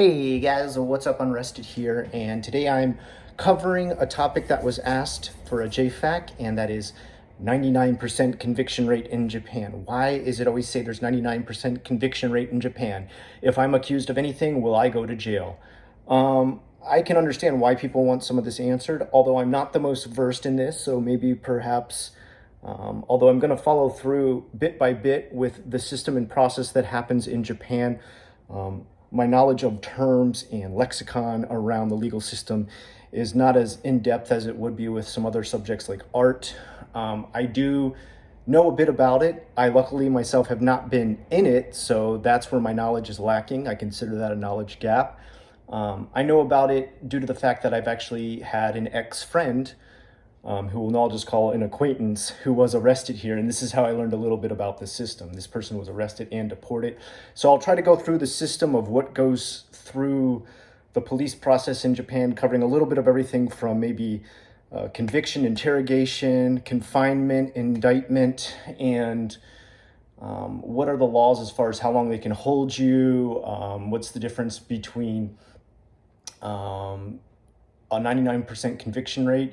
Hey guys, what's up? Unrested here, and today I'm covering a topic that was asked for a JFAQ, and that is 99% conviction rate in Japan. Why is it always say there's 99% conviction rate in Japan? If I'm accused of anything, will I go to jail? I can understand why people want some of this answered, although I'm not the most versed in this, so maybe perhaps although I'm going to follow through bit by bit with the system and process that happens in Japan. My knowledge of terms and lexicon around the legal system is not as in-depth as it would be with some other subjects like art. I do know a bit about it. I luckily myself have not been in it, so that's where my knowledge is lacking. I consider that a knowledge gap. I know about it due to the fact that I've actually had an ex-friend who we'll all just call an acquaintance, who was arrested here. And this is how I learned a little bit about the system. This person was arrested and deported. So I'll try to go through the system of what goes through the police process in Japan, covering a little bit of everything from maybe conviction, interrogation, confinement, indictment, and what are the laws as far as how long they can hold you, what's the difference between a 99% conviction rate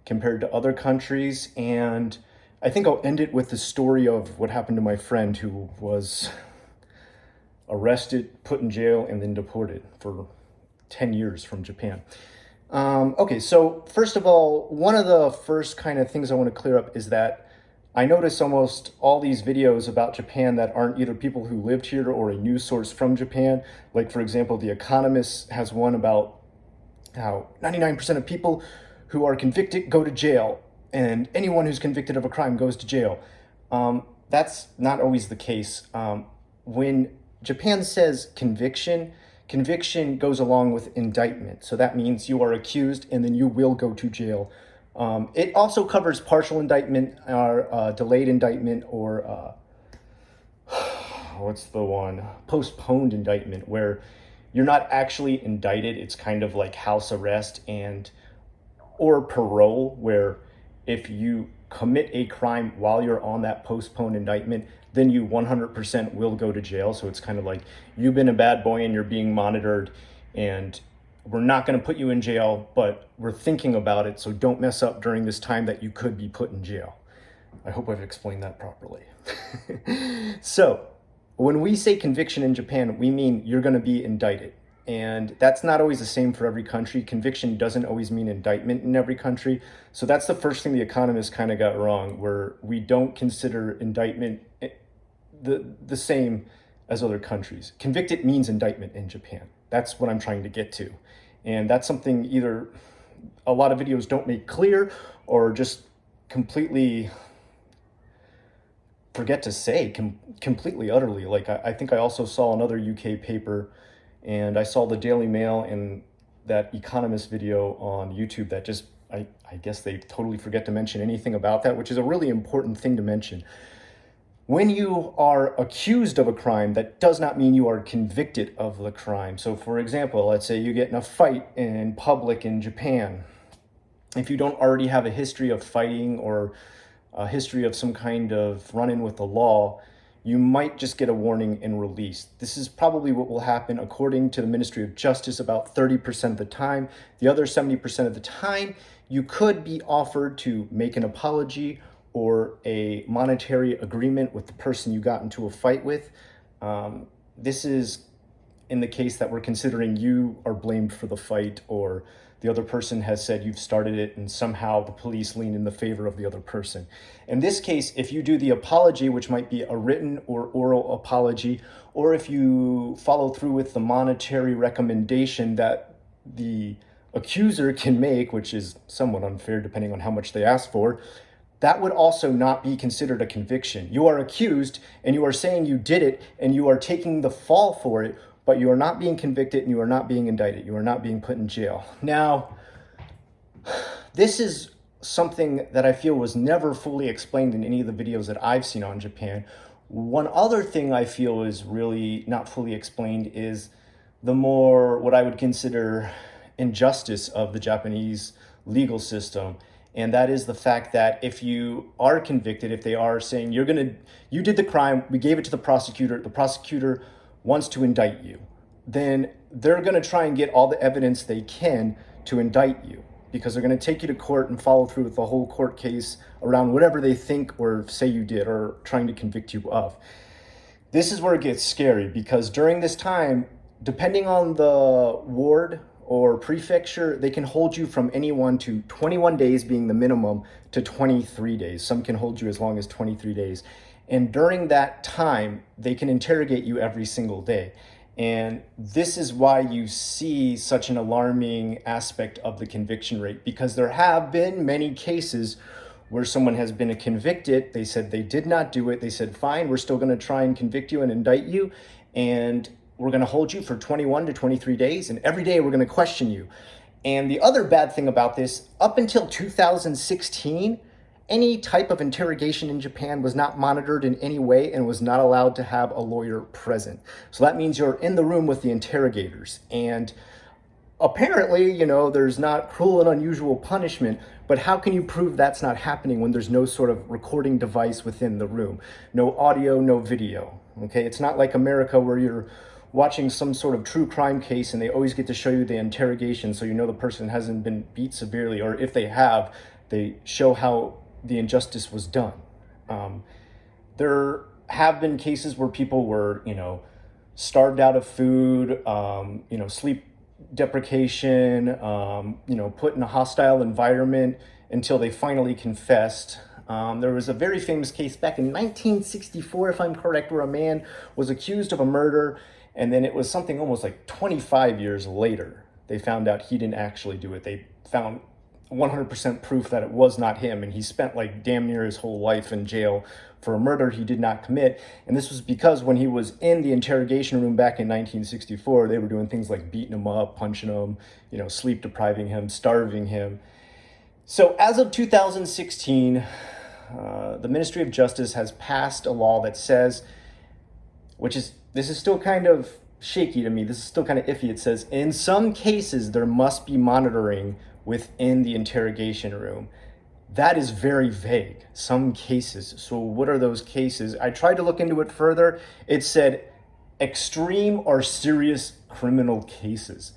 compared to other countries. And I think I'll end it with the story of what happened to my friend who was arrested, put in jail, and then deported for 10 years from Japan. Okay, so first of all, one of the first kind of things I want to clear up is that I notice almost all these videos about Japan that aren't either people who lived here or a news source from Japan. Like, for example, The Economist has one about how 99% of people who are convicted go to jail, and anyone who's convicted of a crime goes to jail. That's not always the case. When Japan says conviction, conviction goes along with indictment. So that means you are accused and then you will go to jail. It also covers partial indictment or delayed indictment, or what's the one? Postponed indictment, where you're not actually indicted. It's kind of like house arrest or parole, where if you commit a crime while you're on that postponed indictment, then you 100% will go to jail. So it's kind of like you've been a bad boy and you're being monitored, and we're not going to put you in jail, but we're thinking about it. So don't mess up during this time that you could be put in jail. I hope I've explained that properly. So when we say conviction in Japan, we mean you're going to be indicted. And that's not always the same for every country. Conviction doesn't always mean indictment in every country. So that's the first thing The Economist kind of got wrong, where we don't consider indictment the same as other countries. Convicted means indictment in Japan. That's what I'm trying to get to. And that's something either a lot of videos don't make clear or just completely forget to say completely, utterly. Like I think I also saw another UK paper, and I saw the Daily Mail and that Economist video on YouTube that just, I guess they totally forget to mention anything about that, which is a really important thing to mention. When you are accused of a crime, that does not mean you are convicted of the crime. So for example, let's say you get in a fight in public in Japan. If you don't already have a history of fighting or a history of some kind of run-in with the law, you might just get a warning and release. This is probably what will happen according to the Ministry of Justice about 30% of the time. The other 70% of the time, you could be offered to make an apology or a monetary agreement with the person you got into a fight with. This is in the case that we're considering you are blamed for the fight, or the other person has said you've started it and somehow the police lean in the favor of the other person. In this case, if you do the apology, which might be a written or oral apology, or if you follow through with the monetary recommendation that the accuser can make, which is somewhat unfair depending on how much they ask for, that would also not be considered a conviction. You are accused and you are saying you did it and you are taking the fall for it, but you are not being convicted and you are not being indicted. You are not being put in jail. Now, this is something that I feel was never fully explained in any of the videos that I've seen on Japan. One other thing I feel is really not fully explained is the more what I would consider injustice of the Japanese legal system. And that is the fact that if you are convicted, if they are saying you did the crime, we gave it to the prosecutor wants to indict you. then they're going to try and get all the evidence they can to indict you, because they're going to take you to court and follow through with the whole court case around whatever they think or say you did or trying to convict you of. This is where it gets scary, because during this time, depending on the ward or prefecture, they can hold you from anyone to 21 days being the minimum to 23 days. Some can hold you as long as 23 days. And during that time, they can interrogate you every single day. And this is why you see such an alarming aspect of the conviction rate, because there have been many cases where someone has been convicted. They said they did not do it. They said, fine, we're still going to try and convict you and indict you. And we're going to hold you for 21 to 23 days. And every day we're going to question you. And the other bad thing about this, up until 2016, any type of interrogation in Japan was not monitored in any way and was not allowed to have a lawyer present. So that means you're in the room with the interrogators. And apparently, there's not cruel and unusual punishment, but how can you prove that's not happening when there's no sort of recording device within the room? No audio, no video, okay? It's not like America where you're watching some sort of true crime case and they always get to show you the interrogation so the person hasn't been beat severely, or if they have, they show how the injustice was done. There have been cases where people were, starved out of food, sleep deprivation, put in a hostile environment until they finally confessed. There was a very famous case back in 1964, if I'm correct, where a man was accused of a murder, and then it was something almost like 25 years later, they found out he didn't actually do it. They found 100% proof that it was not him, and he spent like damn near his whole life in jail for a murder he did not commit. And this was because when he was in the interrogation room back in 1964, they were doing things like beating him up, punching him, sleep depriving him, starving him. So as of 2016, the Ministry of Justice has passed a law that says, this is still kind of shaky to me, this is still kind of iffy. It says, in some cases, there must be monitoring within the interrogation room. That is very vague, some cases. So what are those cases? I tried to look into it further. It said extreme or serious criminal cases.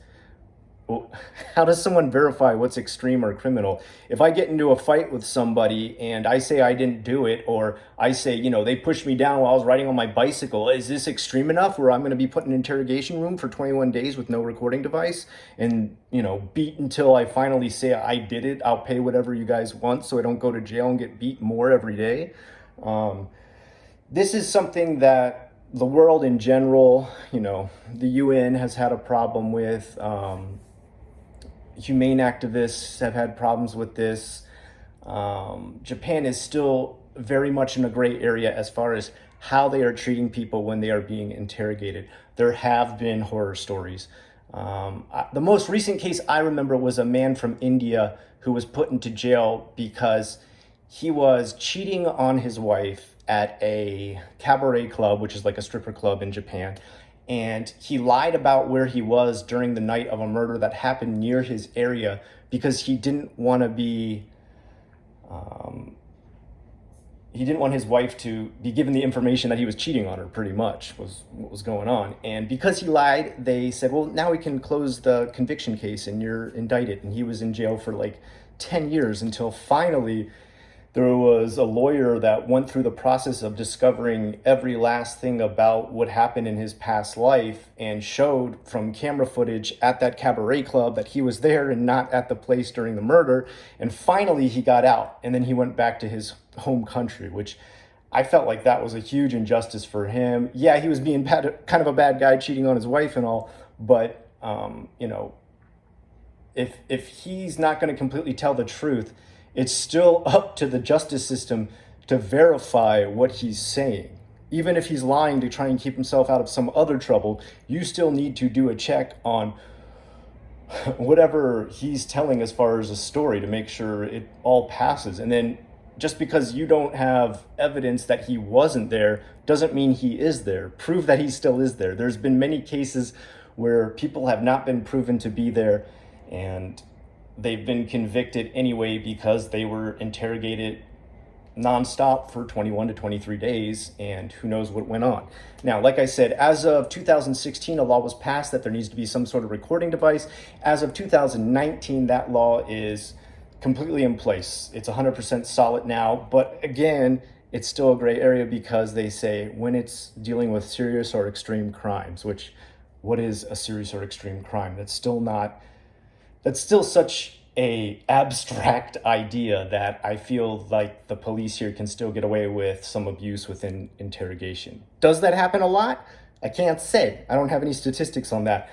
Well, how does someone verify what's extreme or criminal? If I get into a fight with somebody and I say I didn't do it, or I say, they pushed me down while I was riding on my bicycle, is this extreme enough where I'm going to be put in an interrogation room for 21 days with no recording device and, beat until I finally say I did it? I'll pay whatever you guys want so I don't go to jail and get beat more every day. This is something that the world in general, the UN has had a problem with. Humane activists have had problems with this. Japan is still very much in a gray area as far as how they are treating people when they are being interrogated. There have been horror stories. The most recent case I remember was a man from India who was put into jail because he was cheating on his wife at a cabaret club, which is like a stripper club in Japan. And he lied about where he was during the night of a murder that happened near his area because he didn't want to be, he didn't want his wife to be given the information that he was cheating on her, pretty much, was what was going on. And because he lied, they said, well, now we can close the conviction case and you're indicted. And he was in jail for like 10 years until finally there was a lawyer that went through the process of discovering every last thing about what happened in his past life and showed from camera footage at that cabaret club that he was there and not at the place during the murder. And finally he got out, and then he went back to his home country, which I felt like that was a huge injustice for him. Yeah, he was being kind of a bad guy, cheating on his wife and all, but if he's not going to completely tell the truth, it's still up to the justice system to verify what he's saying. Even if he's lying to try and keep himself out of some other trouble, you still need to do a check on whatever he's telling as far as a story to make sure it all passes. And then just because you don't have evidence that he wasn't there doesn't mean he is there. Prove that he still is there. There's been many cases where people have not been proven to be there and they've been convicted anyway because they were interrogated nonstop for 21 to 23 days, and who knows what went on. Now, like I said, as of 2016, a law was passed that there needs to be some sort of recording device. As of 2019, that law is completely in place. It's 100% solid now, but again, it's still a gray area because they say when it's dealing with serious or extreme crimes, which what is a serious or extreme crime? That's still such a abstract idea that I feel like the police here can still get away with some abuse within interrogation. Does that happen a lot? I can't say. I don't have any statistics on that.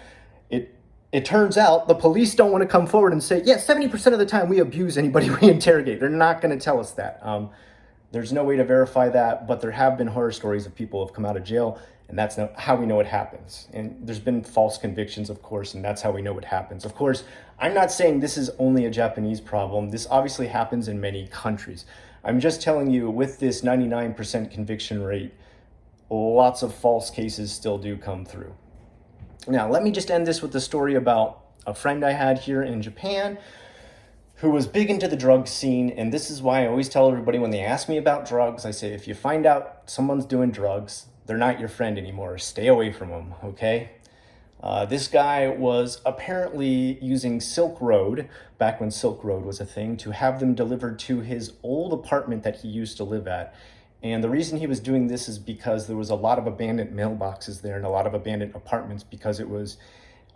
It turns out the police don't want to come forward and say, yeah, 70% of the time we abuse anybody we interrogate. They're not going to tell us that. There's no way to verify that, but there have been horror stories of people who have come out of jail, and that's how we know it happens. And there's been false convictions, of course, and that's how we know it happens. Of course, I'm not saying this is only a Japanese problem. This obviously happens in many countries. I'm just telling you, with this 99% conviction rate, lots of false cases still do come through. Now, let me just end this with the story about a friend I had here in Japan who was big into the drug scene. And this is why I always tell everybody when they ask me about drugs, I say, if you find out someone's doing drugs, they're not your friend anymore. Stay away from them, okay? This guy was apparently using Silk Road, back when Silk Road was a thing, to have them delivered to his old apartment that he used to live at. And the reason he was doing this is because there was a lot of abandoned mailboxes there and a lot of abandoned apartments, because it was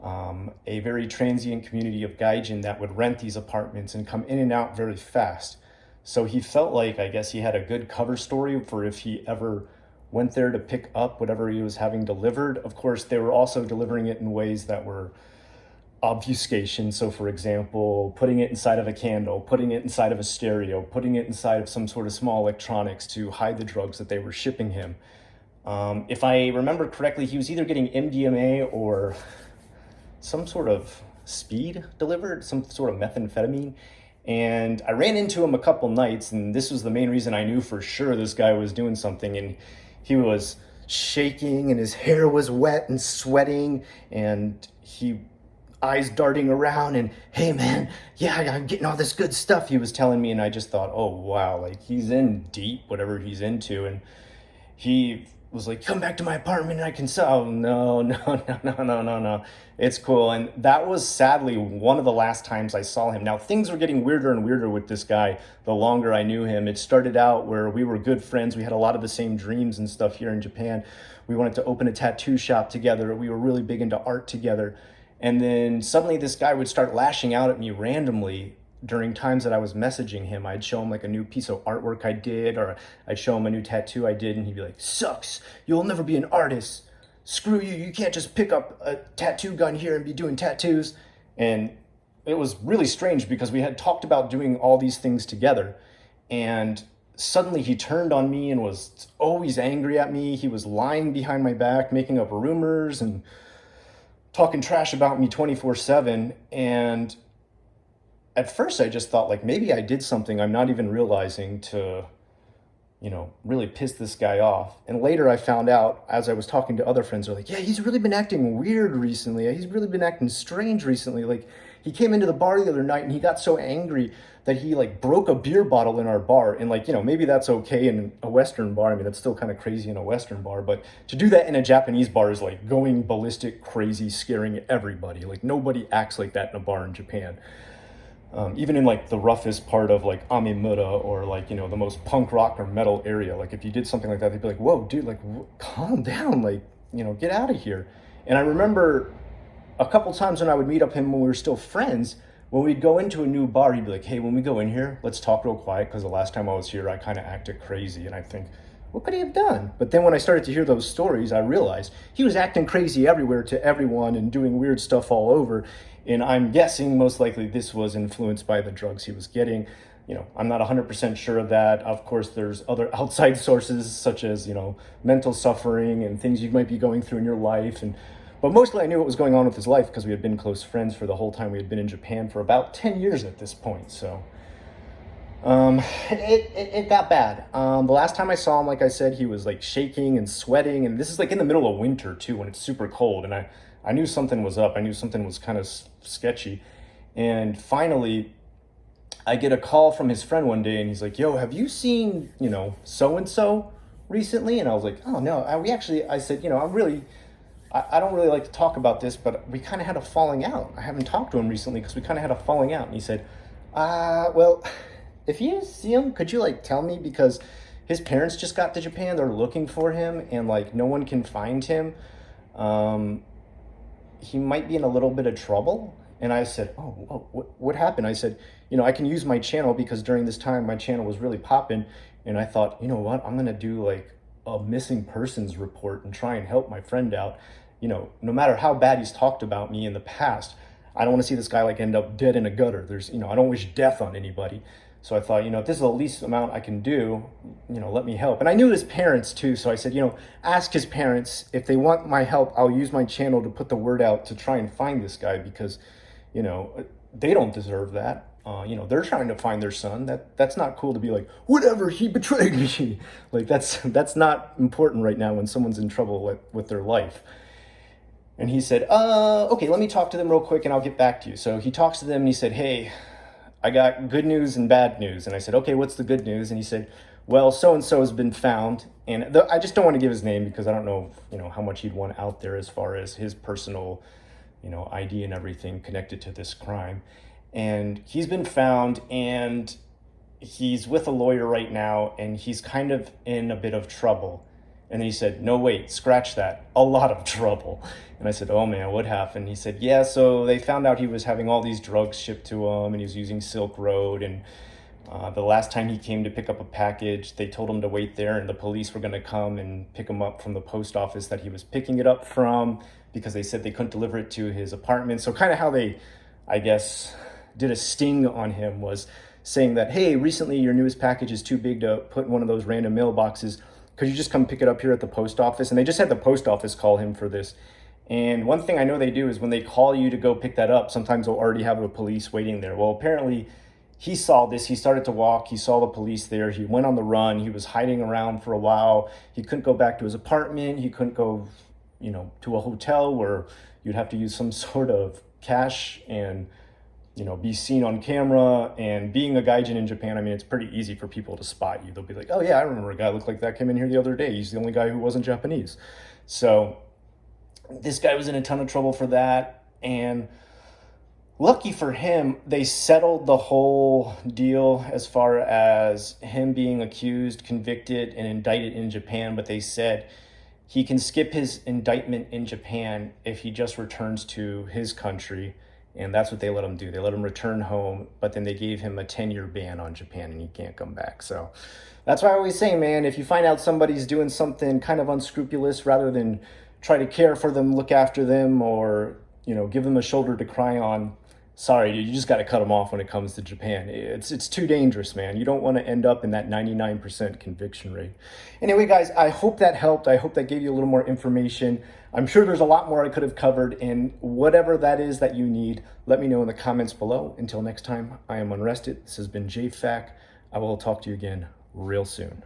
a very transient community of gaijin that would rent these apartments and come in and out very fast. So he felt like, I guess he had a good cover story for if he ever went there to pick up whatever he was having delivered. Of course, they were also delivering it in ways that were obfuscation. So for example, putting it inside of a candle, putting it inside of a stereo, putting it inside of some sort of small electronics to hide the drugs that they were shipping him. If I remember correctly, he was either getting MDMA or some sort of speed delivered, some sort of methamphetamine. And I ran into him a couple nights, and this was the main reason I knew for sure this guy was doing something. And he was shaking and his hair was wet and sweating, and eyes darting around, and hey man, yeah, I'm getting all this good stuff he was telling me. And I just thought, oh wow, like he's in deep, whatever he's into. And he was like, come back to my apartment and I can sell. Oh, no, it's cool. And that was sadly one of the last times I saw him. Now things were getting weirder and weirder with this guy the longer I knew him. It started out where we were good friends. We had a lot of the same dreams and stuff here in Japan. We wanted to open a tattoo shop together. We were really big into art together. And then suddenly this guy would start lashing out at me randomly during times that I was messaging him. I'd show him like a new piece of artwork I did, or I'd show him a new tattoo I did, and he'd be like, sucks, you'll never be an artist. Screw you, you can't just pick up a tattoo gun here and be doing tattoos. And it was really strange because we had talked about doing all these things together. And suddenly he turned on me and was always angry at me. He was lying behind my back, making up rumors and talking trash about me 24/7. And at first I just thought like maybe I did something I'm not even realizing to, really piss this guy off. And later I found out, as I was talking to other friends, they're like, yeah, he's really been acting weird recently. He's really been acting strange recently. Like he came into the bar the other night and he got so angry that he like broke a beer bottle in our bar. And like, maybe that's okay in a Western bar. I mean, that's still kind of crazy in a Western bar, but to do that in a Japanese bar is like going ballistic, crazy, scaring everybody. Like nobody acts like that in a bar in Japan. Even in like the roughest part of like Amimura or like, the most punk rock or metal area. Like if you did something like that, they'd be like, whoa, dude, like calm down, like, get out of here. And I remember a couple times when I would meet up him when we were still friends, when we'd go into a new bar, he'd be like, hey, when we go in here, let's talk real quiet, because the last time I was here, I kind of acted crazy. And I think, what could he have done? But then when I started to hear those stories, I realized he was acting crazy everywhere to everyone and doing weird stuff all over. And I'm guessing most likely this was influenced by the drugs he was getting. I'm not 100% sure of that. Of course, there's other outside sources such as, mental suffering and things you might be going through in your life. But mostly I knew what was going on with his life because we had been close friends for the whole time we had been in Japan for about 10 years at this point. So it got bad. The last time I saw him, like I said, he was like shaking and sweating. And this is like in the middle of winter too, when it's super cold. And I knew something was up. I knew something was kind of sketchy. And finally, I get a call from his friend one day and he's like, yo, have you seen, so-and-so recently? And I was like, oh no, I said, I don't really like to talk about this, but we kind of had a falling out. I haven't talked to him recently because we kind of had a falling out. And he said, well, if you see him, could you like tell me? Because his parents just got to Japan. They're looking for him and like no one can find him. He might be in a little bit of trouble. And I said, what happened? I said, I can use my channel because during this time my channel was really popping. And I thought, you know what, I'm going to do like a missing persons report and try and help my friend out. No matter how bad he's talked about me in the past, I don't want to see this guy like end up dead in a gutter. I don't wish death on anybody. So I thought, if this is the least amount I can do, let me help. And I knew his parents too. So I said, ask his parents if they want my help. I'll use my channel to put the word out to try and find this guy because, they don't deserve that. They're trying to find their son. That's not cool to be like, whatever, he betrayed me. Like that's not important right now when someone's in trouble with their life. And he said, okay, let me talk to them real quick and I'll get back to you. So he talks to them and he said, hey, I got good news and bad news. And I said, okay, what's the good news? And he said, well, so-and-so has been found. And I just don't want to give his name because I don't know, how much he'd want out there as far as his personal, ID and everything connected to this crime. And he's been found and he's with a lawyer right now and he's kind of in a bit of trouble. And then he said, no, wait, scratch that, a lot of trouble. And I said, oh man, what happened? He said, yeah, so they found out he was having all these drugs shipped to him and he was using Silk Road. And the last time he came to pick up a package, they told him to wait there and the police were gonna come and pick him up from the post office that he was picking it up from because they said they couldn't deliver it to his apartment. So kind of how they, I guess, did a sting on him was saying that, hey, recently your newest package is too big to put in one of those random mailboxes. Could you just come pick it up here at the post office? And they just had the post office call him for this. And one thing I know they do is when they call you to go pick that up, sometimes they'll already have the police waiting there. Well, apparently he saw this. He started to walk. He saw the police there. He went on the run. He was hiding around for a while. He couldn't go back to his apartment. He couldn't go, to a hotel where you'd have to use some sort of cash and, be seen on camera. And being a gaijin in Japan, I mean, it's pretty easy for people to spot you. They'll be like, oh yeah, I remember a guy looked like that came in here the other day. He's the only guy who wasn't Japanese. So this guy was in a ton of trouble for that. And lucky for him, they settled the whole deal as far as him being accused, convicted, and indicted in Japan. But they said he can skip his indictment in Japan if he just returns to his country. And that's what they let him do. They let him return home, but then they gave him a 10-year ban on Japan and he can't come back. So that's why I always say, man, if you find out somebody's doing something kind of unscrupulous, rather than try to care for them, look after them, or, give them a shoulder to cry on, sorry, dude, you just got to cut them off when it comes to Japan. It's too dangerous, man. You don't want to end up in that 99% conviction rate. Anyway, guys, I hope that helped. I hope that gave you a little more information. I'm sure there's a lot more I could have covered, and whatever that is that you need, let me know in the comments below. Until next time, I am Unrested. This has been JFAC. I will talk to you again real soon.